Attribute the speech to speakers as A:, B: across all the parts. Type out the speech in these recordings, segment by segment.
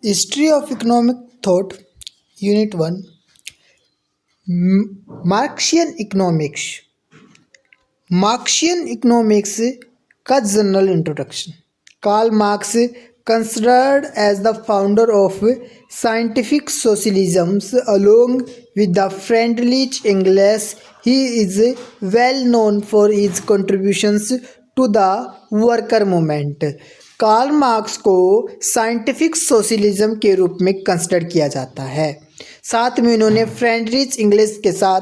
A: History of economic thought unit 1 Marxian economics. Marxian economics का general introduction. Karl Marx considered as the founder of scientific socialism along with the Friedrich Engels. He is well known for his contributions to the worker movement. Karl Marx को scientific socialism के रूप में consider किया जाता है। साथ में उन्होंने फ्रेडरिच इंग्लिश के साथ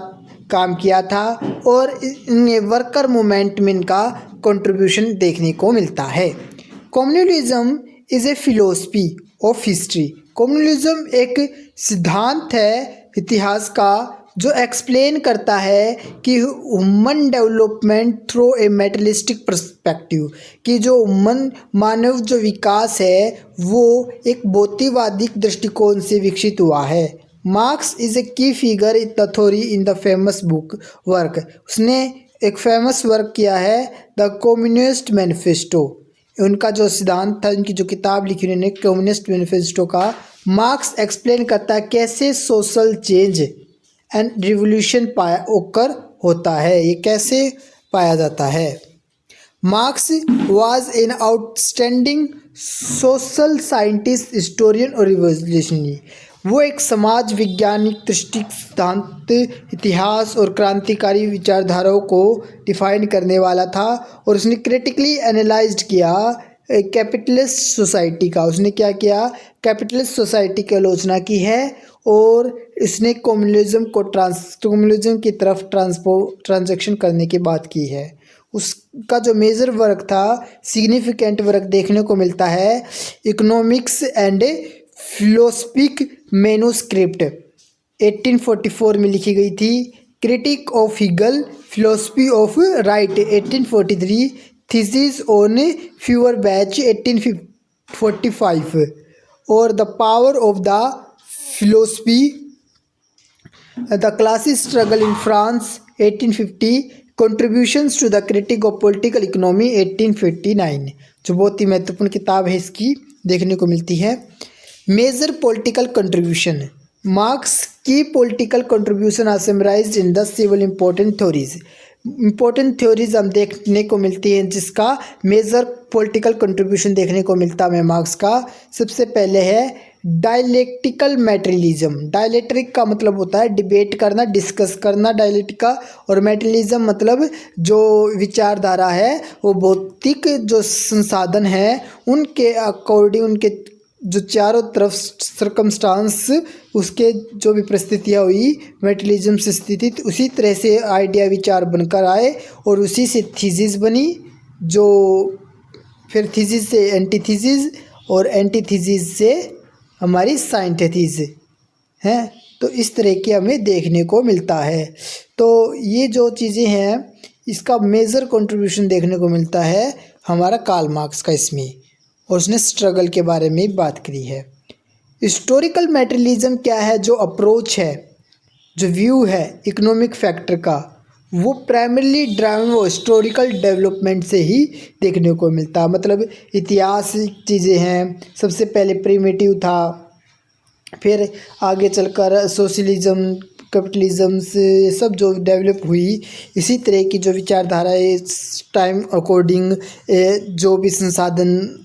A: काम किया था और इन्हें वर्कर मूवमेंट में इनका कंट्रीब्यूशन देखने को मिलता है। Communalism is a philosophy of history. Communalism एक सिद्धांत है इतिहास का जो एक्सप्लेन करता है कि human development through a मेटलिस्टिक perspective, कि जो मानव जो विकास है वो एक भौतिकवादी दृष्टिकोण से विकसित हुआ है। मार्क्स इज़ ए की figure in the theory in the famous book work. उसने एक फेमस वर्क किया है द कम्युनिस्ट मैनिफेस्टो। उनका जो सिद्धांत था, उनकी जो किताब लिखी उन्होंने कम्युनिस्ट मैनिफेस्टो का, मार्क्स एक्सप्लेन करता है कैसे सोशल चेंज एंड रिवोल्यूशन ओकर होता है, ये कैसे पाया जाता है। Marks was an outstanding social scientist, historian और रिवोल्यूशनरी। वो एक समाज वैज्ञानिक, दृष्टि, सिद्धांत, इतिहास और क्रांतिकारी विचारधाराओं को डिफाइन करने वाला था और उसने क्रिटिकली एनालाइज्ड किया कैपिटलिस्ट सोसाइटी का। उसने क्या किया, कैपिटलिस्ट सोसाइटी की आलोचना की है और इसने कम्युनलिज्म की तरफ ट्रांजैक्शन करने की बात की है। उसका जो मेजर वर्क था, सिग्निफिकेंट वर्क देखने को मिलता है इकोनॉमिक्स एंड फिलोसफिक मैन्युस्क्रिप्ट 1844 में लिखी गई थी। Critique of Hegel, philosophy of right 1843, thesis on Feuerbach 1845 और the power of the philosophy, the classic struggle in France 1850, contributions to the critique of political economy 1859, जो बहुत ही महत्वपूर्ण किताब है इसकी देखने को मिलती है। Major political contribution. मार्क्स की political contribution are summarised in the several important theories. Important theories हम देखने को मिलती हैं जिसका मेजर पॉलिटिकल कंट्रीब्यूशन देखने को मिलता है मार्क्स का। सबसे पहले है डायलेक्टिकल मैटेरियलिज्म। डायलेक्ट्रिक का मतलब होता है डिबेट करना, डिस्कस करना डायलेक्टिक का, और मैटेरियलिज्म मतलब जो विचारधारा है वो भौतिक जो संसाधन है उनके अकॉर्डिंग, उनके जो चारों तरफ सर्कमस्टांस, उसके जो भी परिस्थितियाँ हुई मैटेरियलिज्म से स्थिति, उसी तरह से आइडिया विचार बनकर आए और उसी से थीसिस बनी, जो फिर थीसिस से एंटीथीसिस और एंटीथीसिस से हमारी साइंटिथीस हैं। तो इस तरह के हमें देखने को मिलता है। तो ये जो चीज़ें हैं इसका मेजर कंट्रीब्यूशन देखने को मिलता है हमारा कार्ल मार्क्स का इसमें, और उसने स्ट्रगल के बारे में बात करी है। हिस्टोरिकल मैटेरियलिज्म क्या है, जो अप्रोच है, जो व्यू है इकोनॉमिक फैक्टर का, वो प्राइमरीली ड्राइवन वो हिस्टोरिकल डेवलपमेंट से ही देखने को मिलता है। मतलब ऐतिहासिक चीज़ें हैं, सबसे पहले प्रिमिटिव था, फिर आगे चलकर सोशलिज्म, कैपिटलिज्म से ये सब जो डेवलप हुई, इसी तरह की जो विचारधारा इस टाइम अकॉर्डिंग जो भी संसाधन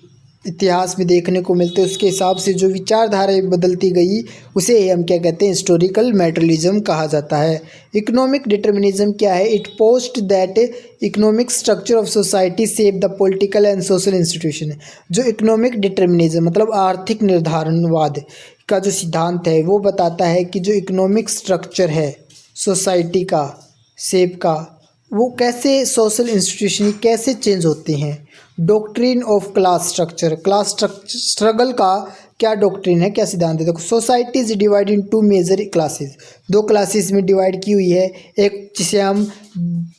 A: इतिहास में देखने को मिलते हैं उसके हिसाब से जो विचारधाराएं बदलती गई उसे हम क्या कहते हैं, हिस्टोरिकल मैटेरियलिज्म कहा जाता है। इकोनॉमिक डिटर्मिनिज्म क्या है, it post that economic structure of society shape the political and social institution. जो इकोनॉमिक डिटर्मिनिज्म मतलब आर्थिक निर्धारणवाद का जो सिद्धांत है वो बताता है कि जो इकोनॉमिक स्ट्रक्चर है सोसाइटी का, शेप का, वो कैसे सोशल इंस्टीट्यूशन कैसे चेंज होते हैं। Doctrine of class structure, class struggle का क्या डॉक्ट्रिन है, क्या सिद्धांत है। देखो, society is divide into major classes, दो क्लासेस में डिवाइड की हुई है। एक जिसे हम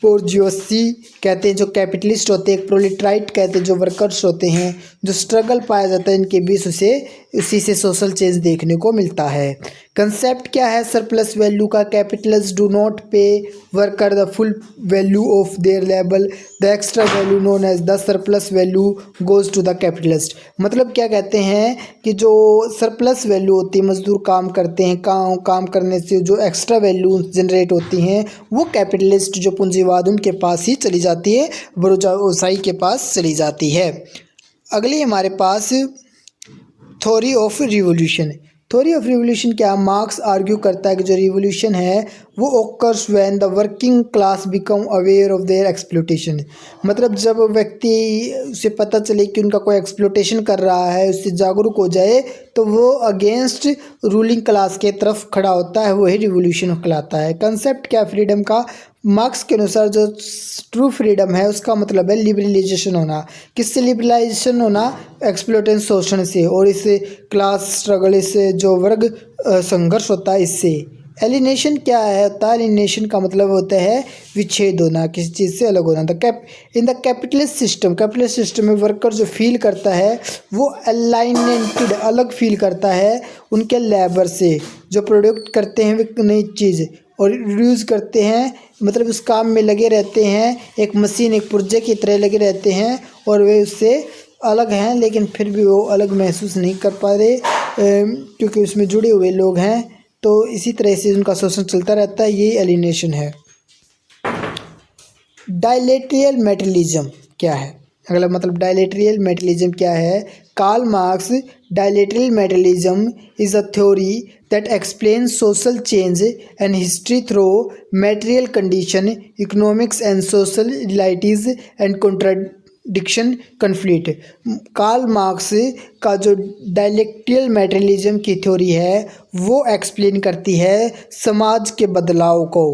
A: बोर्जियोसी कहते हैं जो कैपिटलिस्ट होते हैं, एक प्रोलेटारिएट कहते हैं जो वर्कर्स होते हैं। जो स्ट्रगल पाया जाता है इनके बीच उसे उसी से सोशल चेंज देखने को मिलता है। कंसेप्ट क्या है सरप्लस वैल्यू का? Capitalist do not pay worker the full value of their labour, the extra value known as the surplus value goes to the capitalist. मतलब क्या कहते हैं कि जो सरप्लस वैल्यू होती है, मजदूर काम करते हैं, काम करने से जो एक्स्ट्रा वैल्यू जनरेट होती हैं वो कैपिटलिस्ट जो पूंजीवाद उनके पास ही चली जाती है, बुर्जुआई के पास चली जाती है। अगली हमारे पास theory of revolution. Theory of revolution क्या? मार्क्स आर्ग्यू करता है कि जो रिवॉल्यूशन है वो occurs when the working class become aware of their exploitation. मतलब जब व्यक्ति से पता चले कि उनका कोई एक्सप्लोटेशन कर रहा है, उससे जागरूक हो जाए, तो वो अगेंस्ट रूलिंग क्लास के तरफ खड़ा होता है, वही रिवॉल्यूशन कहलाता है। कंसेप्ट क्या फ्रीडम का? मार्क्स के अनुसार जो ट्रू फ्रीडम है उसका मतलब है लिबरलाइजेशन होना। किससे लिबरलाइजेशन होना? एक्सप्लोटेशन, शोषण से, और इस क्लास स्ट्रगल, इससे जो वर्ग संघर्ष होता है इससे। एलिनेशन क्या है होता है? एलिनेशन का मतलब होता है विच्छेद होना, किसी चीज़ से अलग होना। इन द कैपिटलिस्ट सिस्टम में वर्कर जो फील करता है वो अलाइनेटेड, अलग फील करता है उनके लेबर से। जो प्रोडक्ट करते हैं वे नई चीज़ और यूज़ करते हैं, मतलब उस काम में लगे रहते हैं, एक मशीन, एक पुर्जे की तरह लगे रहते हैं, और वे उससे अलग हैं, लेकिन फिर भी वो अलग महसूस नहीं कर पा रहे क्योंकि उसमें जुड़े हुए लोग हैं। तो इसी तरह से उनका शोषण चलता रहता है, यही एलिनेशन है। डायलेट्रियल मेटेरियलिज्म क्या है? अगला मतलब डायलेट्रियल मेटेरियलिज्म क्या है? Karl Marx dialectical materialism is a theory that explains social change and history through material condition, economics and social realities and contradiction conflict। Karl Marx का जो डायलेक्टियल मेटेरियलिज्म की थ्योरी है वो एक्सप्लेन करती है समाज के बदलाव को।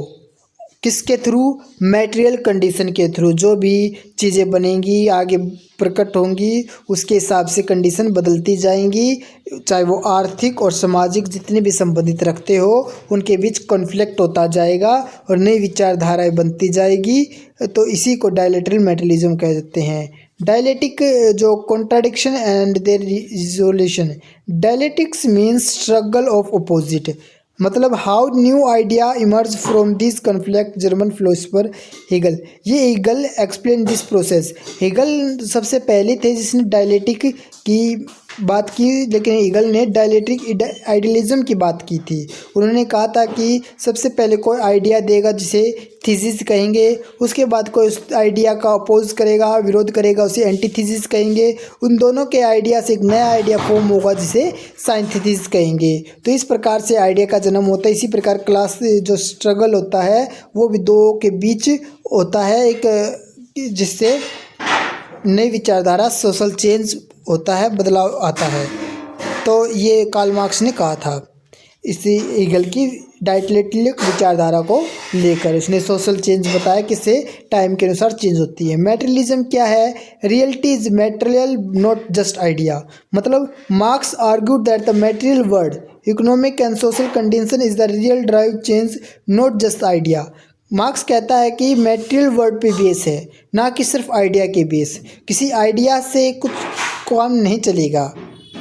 A: किसके थ्रू? मटेरियल कंडीशन के थ्रू। जो भी चीज़ें बनेंगी, आगे प्रकट होंगी, उसके हिसाब से कंडीशन बदलती जाएंगी, चाहे वो आर्थिक और सामाजिक जितने भी संबंधित रखते हो उनके बीच कॉन्फ्लिक्ट होता जाएगा और नई विचारधाराएं बनती जाएगी। तो इसी को डायलेट्रियल मेटेरियलिज्म कहते हैं। डायलेक्टिक जो contradiction and their resolution. Dialectics means struggle of opposite, मतलब how new idea emerge from this conflict. German philosopher Hegel, ये Hegel explain this process. Hegel सबसे पहले थे जिसने डायलेक्टिक की बात की, लेकिन हेगल ने डायलेक्टिक आइडियलिज्म की बात की थी। उन्होंने कहा था कि सबसे पहले कोई आइडिया देगा जिसे थीसिस कहेंगे, उसके बाद कोई उस आइडिया का अपोज करेगा, विरोध करेगा, उसे एंटीथीसिस कहेंगे। उन दोनों के आइडिया से एक नया आइडिया फॉर्म होगा जिसे साइंथेसिस कहेंगे। तो इस प्रकार से आइडिया का जन्म होता है। इसी प्रकार क्लास जो स्ट्रगल होता है वो भी दो के बीच होता है, एक जिससे नई विचारधारा, सोशल चेंज होता है, बदलाव आता है। तो ये कार्ल मार्क्स ने कहा था इसी हेगल की डायलेक्टिक विचारधारा को लेकर। उसने सोशल चेंज बताया किससे? टाइम के अनुसार चेंज होती है। मेटेरियलिज्म क्या है? Reality is material not just idea. मतलब Marx argued that the material world, economic and social condition is the real drive change not just idea. Marx कहता है कि मेटेरियल वर्ल्ड पे बेस है, ना कि सिर्फ आइडिया के बेस। किसी आइडिया से कुछ काम नहीं चलेगा,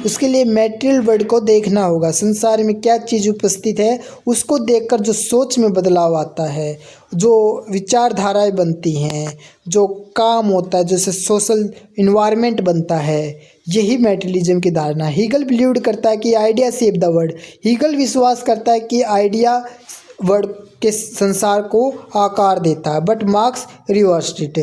A: उसके लिए मेटेरियल वर्ल्ड को देखना होगा। संसार में क्या चीज़ उपस्थित है उसको देखकर जो सोच में बदलाव आता है, जो विचारधाराएं बनती हैं, जो काम होता है, जैसे सोशल इन्वायरमेंट बनता है, यही मेटेरियलिज्म की धारणा। हीगल बिलीव करता है कि idea save the world. Hegel विश्वास करता है कि आइडिया वर्ल्ड के संसार को आकार देता है, but marks reversed it.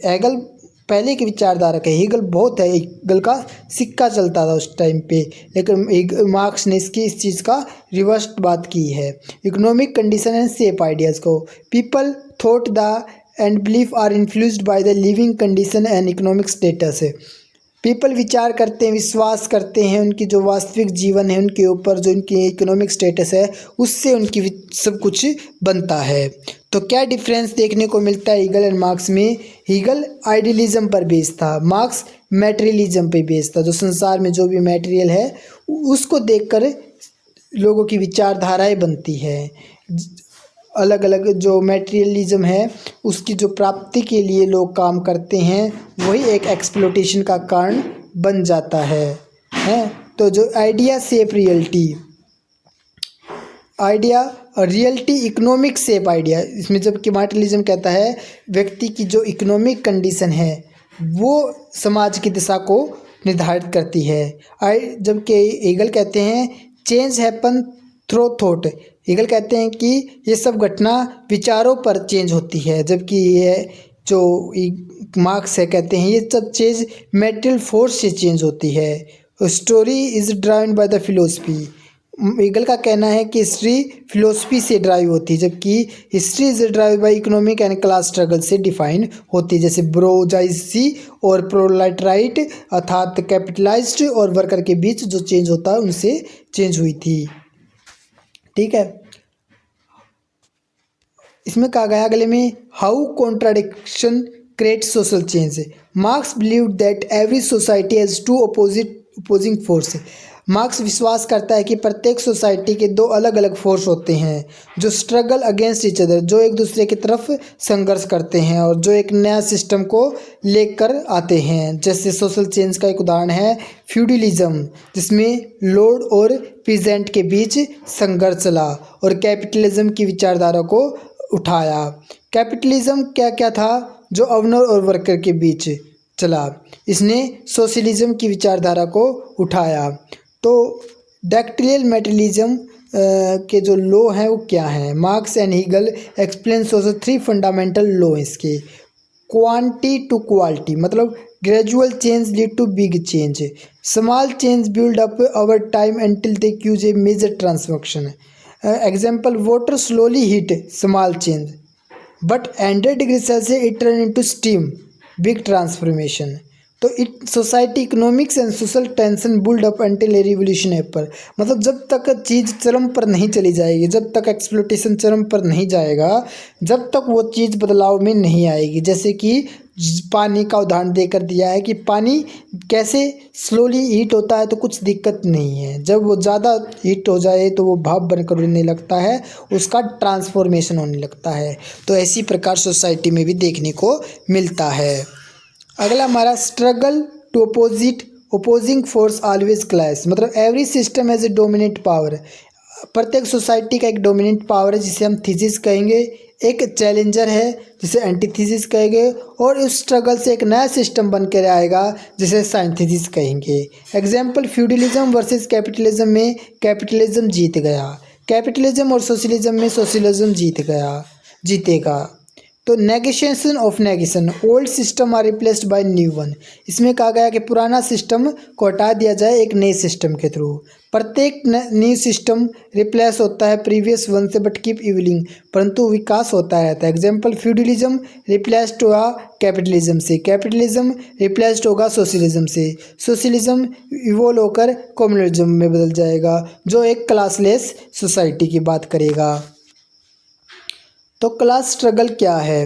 A: Hegel पहले की विचारधारा है, हेगल बहुत है, हेगल का सिक्का चलता था उस टाइम पे, लेकिन मार्क्स ने इस चीज़ का रिवर्स बात की है। Economic condition and shape ideas को। People thought the and belief are influenced by the living condition and economic status है। पीपल विचार करते हैं, विश्वास करते हैं उनकी जो वास्तविक जीवन है उनके ऊपर, जो उनकी इकोनॉमिक स्टेटस है उससे उनकी सब कुछ बनता है। तो क्या डिफरेंस देखने को मिलता है हीगल एंड मार्क्स में? हीगल आइडियलिज्म पर बेस्ड था, मार्क्स मैटेरियलिज्म पे बेस्ड था। जो संसार में जो भी मैटेरियल है उसको देखकर लोगों की विचारधाराएं बनती है। अलग अलग जो मैटेरियलिज्म है उसकी जो प्राप्ति के लिए लोग काम करते हैं वही एक एक्सप्लोटेशन का कारण बन जाता है। तो जो आइडिया शेप रियलिटी, आइडिया और रियलिटी इकोनॉमिक शेप आइडिया, इसमें जबकि मर्केलिज्म कहता है व्यक्ति की जो इकोनॉमिक कंडीशन है वो समाज की दिशा को निर्धारित करती है। जबकि ईगल कहते हैं change happen through thought, eagle कहते हैं कि ये सब घटना विचारों पर चेंज होती है, जबकि ये जो मार्क्स है कहते हैं ये सब चीज़ मेटेरियल फोर्स से चेंज होती है। Story is driven by the philosophy, eagle का कहना है कि हिस्ट्री फिलोसफी से ड्राइव होती है, जबकि history is drive bye economic and class struggle से डिफाइन होती है। जैसे ब्रोजाइसी और प्रोलेटाराइट अर्थात कैपिटलाइज्ड और वर्कर के बीच जो चेंज होता है उनसे चेंज हुई थी। ठीक है, इसमें कहा गया अगले में how contradiction create social change. Marks believe that every society has to opposing force, marks विश्वास करता है कि प्रत्येक सोसाइटी के दो अलग अलग फोर्स होते हैं जो स्ट्रगल अगेंस्ट ईच अदर, जो एक दूसरे की तरफ संघर्ष करते हैं और जो एक नया सिस्टम को लेकर आते हैं। जैसे सोशल चेंज का एक उदाहरण है फ्यूडलिज्म, जिसमें लॉर्ड और पीजेंट के बीच संघर्ष चला, और कैपिटलिज्म की विचारधारा को उठाया। कैपिटलिज्म क्या क्या था, जो ओनर और वर्कर के बीच चला, इसने सोशलिज्म की विचारधारा को उठाया। तो डक्टिलियल मेटेरियलिज्म के जो लॉ हैं वो क्या हैं, Marx and Hegel explain social three fundamental law इसके। क्वांटिटी टू क्वालिटी, मतलब gradual change lead to big change, small change build up over time until they cause a major transformation. Example water slowly heat small change but 100 degree Celsius it turn into steam big transformation. तो it society economics and social tension build up until a revolution appear, मतलब जब तक चीज़ चरम पर नहीं चली जाएगी, जब तक एक्सप्लोटेशन चरम पर नहीं जाएगा, जब तक वो चीज़ बदलाव में नहीं आएगी। जैसे कि पानी का उदाहरण देकर दिया है कि पानी कैसे स्लोली हीट होता है तो कुछ दिक्कत नहीं है, जब वो ज़्यादा हीट हो जाए तो वो भाप बनकर उड़ने लगता है, उसका ट्रांसफॉर्मेशन होने लगता है। तो ऐसी प्रकार सोसाइटी में भी देखने को मिलता है। अगला हमारा struggle to opposing force always clash, मतलब every system has a dominate power, प्रत्येक सोसाइटी का एक डोमिनेंट पावर है जिसे हम थीसिस कहेंगे, एक चैलेंजर है जिसे एंटीथीसिस कहेंगे, और उस स्ट्रगल से एक नया सिस्टम बन कर आएगा जिसे साइंथीसिस कहेंगे। एग्जाम्पल फ्यूडलिज्म वर्सेस कैपिटलिज्म में कैपिटलिज्म जीत गया, कैपिटलिज्म और सोशलिज्म में सोशलिज्म जीतेगा। तो negation of negation, old system are replaced by new one, इसमें कहा गया कि पुराना सिस्टम को हटा दिया जाए एक नए सिस्टम के थ्रू। प्रत्येक न्यू सिस्टम रिप्लेस होता है प्रीवियस वन से बट कीप इवलिंग, परंतु विकास होता रहता है। एग्जाम्पल फ्यूडलिज्म रिप्लेस्ड होगा कैपिटलिज्म से, कैपिटलिज्म रिप्लेस्ड होगा सोशलिज्म से, सोशलिज्म इवोल्व होकर कम्युनिज्म में बदल जाएगा जो एक क्लासलेस सोसाइटी की बात करेगा। तो क्लास स्ट्रगल क्या है,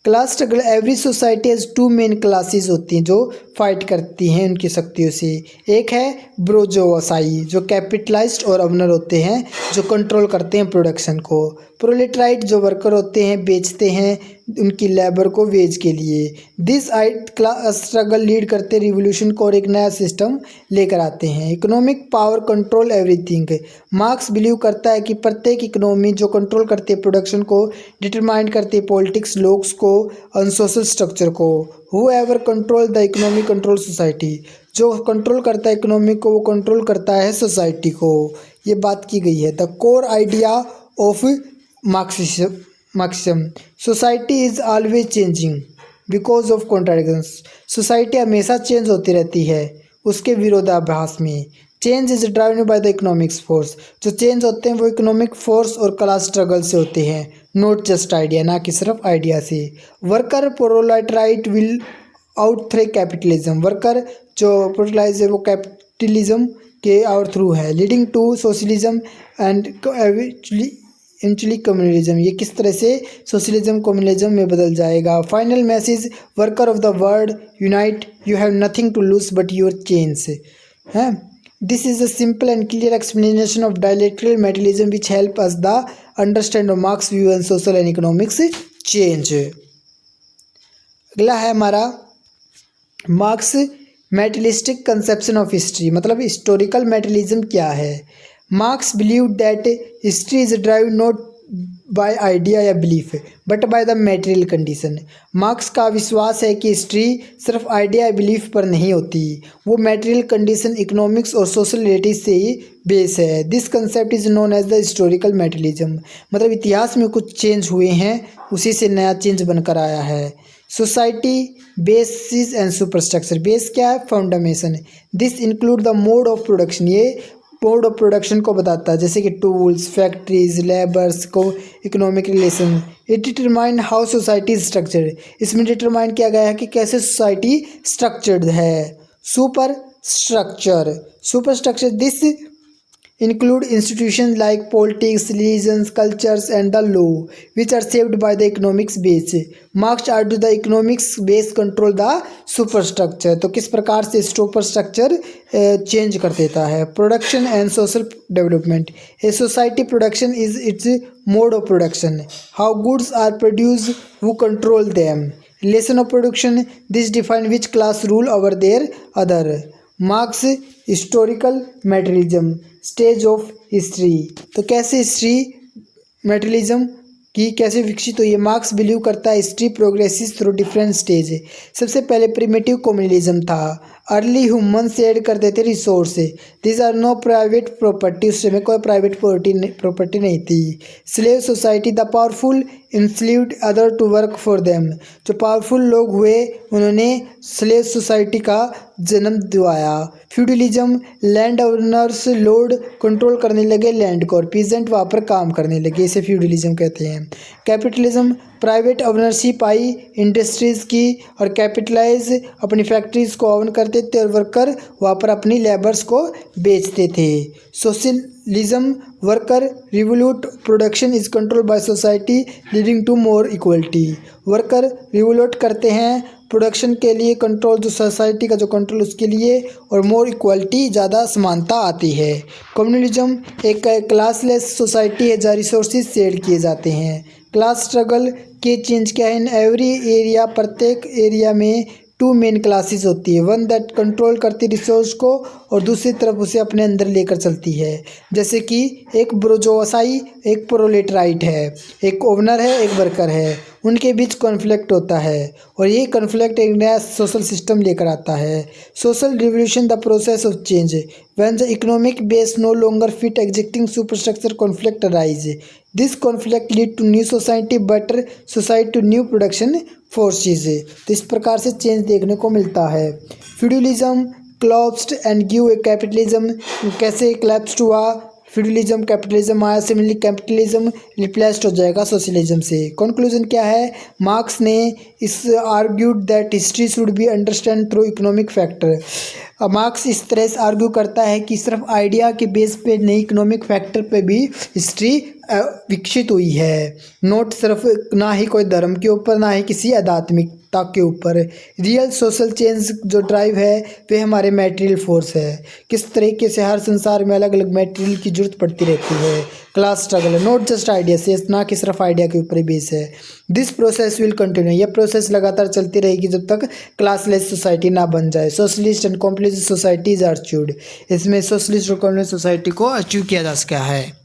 A: class struggle every society has two main classes होती हैं जो फाइट करती हैं उनकी शक्तियों से। एक है ब्रोजोसाई जो कैपिटलाइज्ड और ओनर होते हैं जो कंट्रोल करते हैं प्रोडक्शन को, प्रोलेटाराइट जो वर्कर होते हैं बेचते हैं उनकी लेबर को वेज के लिए। दिस क्लास स्ट्रगल लीड करते रिवोल्यूशन को और एक नया सिस्टम लेकर आते हैं। Economic power control everything, marks believe करता है कि प्रत्येक इकोनॉमी जो कंट्रोल करती है प्रोडक्शन को, डिटरमाइन करती है पॉलिटिक्स लोग्स को और सोशल स्ट्रक्चर को। Whoever control the economy control society, जो कंट्रोल करता है इकोनॉमी को वो कंट्रोल करता है सोसाइटी को, ये बात की गई है। The core idea of Marxism, society is always changing because of contradictions, society हमेशा चेंज होती रहती है उसके विरोधाभास में। Change is driven by the economics force, जो चेंज होते हैं वो इकोनॉमिक फोर्स और क्लास स्ट्रगल से होते हैं, नॉट जस्ट आइडिया, ना कि सिर्फ आइडिया से। Worker proletariat will out through capitalism, worker जो प्रोलेटाराइज है वो कैपिटलिज्म के आउट थ्रू है, leading to socialism and eventually communalism, ये किस तरह से सोशलिज्म कम्युनलिज्म में बदल जाएगा। Final message, worker of the world unite, you have nothing to lose but your change है। This is a simple and clear explanation of dialectical materialism which help us the understand of Marx view and social and economics change. अगला है हमारा Marx materialistic conception of history, मतलब historical materialism क्या है। Marx believe that history is drive not by idea या belief but by the material condition. Marx का विश्वास है कि हिस्ट्री सिर्फ आइडिया या बिलीफ पर नहीं होती, वो मेटेरियल कंडीशन, इकोनॉमिक्स और सोशल रिलेटिव से ही बेस है। This concept is known as the historical materialism, मतलब इतिहास में कुछ चेंज हुए हैं, उसी से नया चेंज बनकर आया है। Society basis and superstructure, base क्या है, foundation. This include the mode of production, ये मोड ऑफ प्रोडक्शन को बताता है, जैसे कि टूल्स, फैक्ट्रीज, लेबर्स को, economic relation. It determine how society is structured, इसमें डिटरमाइन किया गया है कि कैसे सोसाइटी स्ट्रक्चर्ड है। Super structure this include institutions like politics, religions, cultures, and the law, which are shaped by the economics base. Marx argued the economics base control the superstructure. तो किस प्रकार से सुपरस्ट्रक्चर चेंज कर देता है। Production and social development, a society production is its mode of production, how goods are produce, who control them. Relation of production, this define which class rule over their other. Marx historical materialism, stage of history, तो कैसे history materialism की कैसे विकसित हुई है। Marx believe करता है history progresses through different stage. सबसे पहले प्रिमिटिव कम्युनलिज्म था, अर्ली ह्यूमन शेयर करते थे resource, this are no private property, उस समय कोई प्राइवेट प्रॉपर्टी नहीं थी। Slave society, the powerful enslaved other to work for them, जो पावरफुल लोग हुए उन्होंने स्लेव सोसाइटी का जन्म दिवाया। Feudalism, land owners lord control करने लगे लैंड को और पीजेंट वहाँ पर काम करने लगे, इसे फ्यूडलिज्म कहते हैं। कैपिटलिज्म, प्राइवेट ओनरशिप आई इंडस्ट्रीज़ की और कैपिटलाइज अपनी फैक्ट्रीज़ को ओन करते थे और वर्कर वहाँ पर अपनी लेबर्स को बेचते थे। Socialism, worker revolt, production is control by society leading to more equality, worker revolt करते हैं प्रोडक्शन के लिए, कंट्रोल जो सोसाइटी का जो कंट्रोल उसके लिए, और मोर इक्वलिटी, ज़्यादा समानता आती है। कम्युनलिज्म एक क्लासलेस सोसाइटी है जहाँ रिसोर्सेज शेयर किए जाते हैं। क्लास स्ट्रगल के चेंज क्या है, इन एवरी एरिया, प्रत्येक एरिया में टू मेन क्लासेस होती है, वन दैट कंट्रोल करती रिसोर्स को और दूसरी तरफ उसे अपने अंदर लेकर चलती है। जैसे कि एक बुर्जुआई, एक प्रोलेटराइट है, एक ओनर है, एक वर्कर है, उनके बीच कॉन्फ्लिक्ट होता है और ये कॉन्फ्लिक्ट एक नया सोशल सिस्टम लेकर आता है। Social revolution, the process of change, when the economic base no longer fit existing superstructure conflict arise, this conflict lead to new society, better society to new production forces. तो इस प्रकार से change देखने को मिलता है। Feudalism collapsed and give a capitalism, कैसे collapsed हुआ, फ्यूडलिज्म कैपिटलिज्म आया, सिमिलरली कैपिटलिज्म रिप्लेस्ड हो जाएगा सोशलिज्म से। कंक्लूजन क्या है, मार्क्स ने इस argued that history should be understand through economic factor. Marks इस तरह से आर्ग्यू करता है कि सिर्फ आइडिया के बेस पे नहीं, इकोनॉमिक फैक्टर पे भी हिस्ट्री विकसित हुई है, नोट सिर्फ ना ही कोई धर्म के ऊपर, ना ही किसी आध्यात्मिकता के ऊपर। रियल सोशल चेंज जो ड्राइव है वे हमारे मटेरियल फोर्स है, किस तरीके से हर संसार में अलग अलग मटेरियल की जरूरत पड़ती रहती है। क्लास स्ट्रगल है, नॉट जस्ट आइडिया से, ना कि सिर्फ आइडिया के ऊपर ही बेस है। दिस प्रोसेस विल कंटिन्यू, यह प्रोसेस लगातार चलती रहेगी जब तक क्लासलेस सोसाइटी ना बन जाए। Socialist and communist societies are achieved, इसमें सोशलिस्ट और कॉम्युनिस्ट सोसाइटी को अचीव किया जा सका है।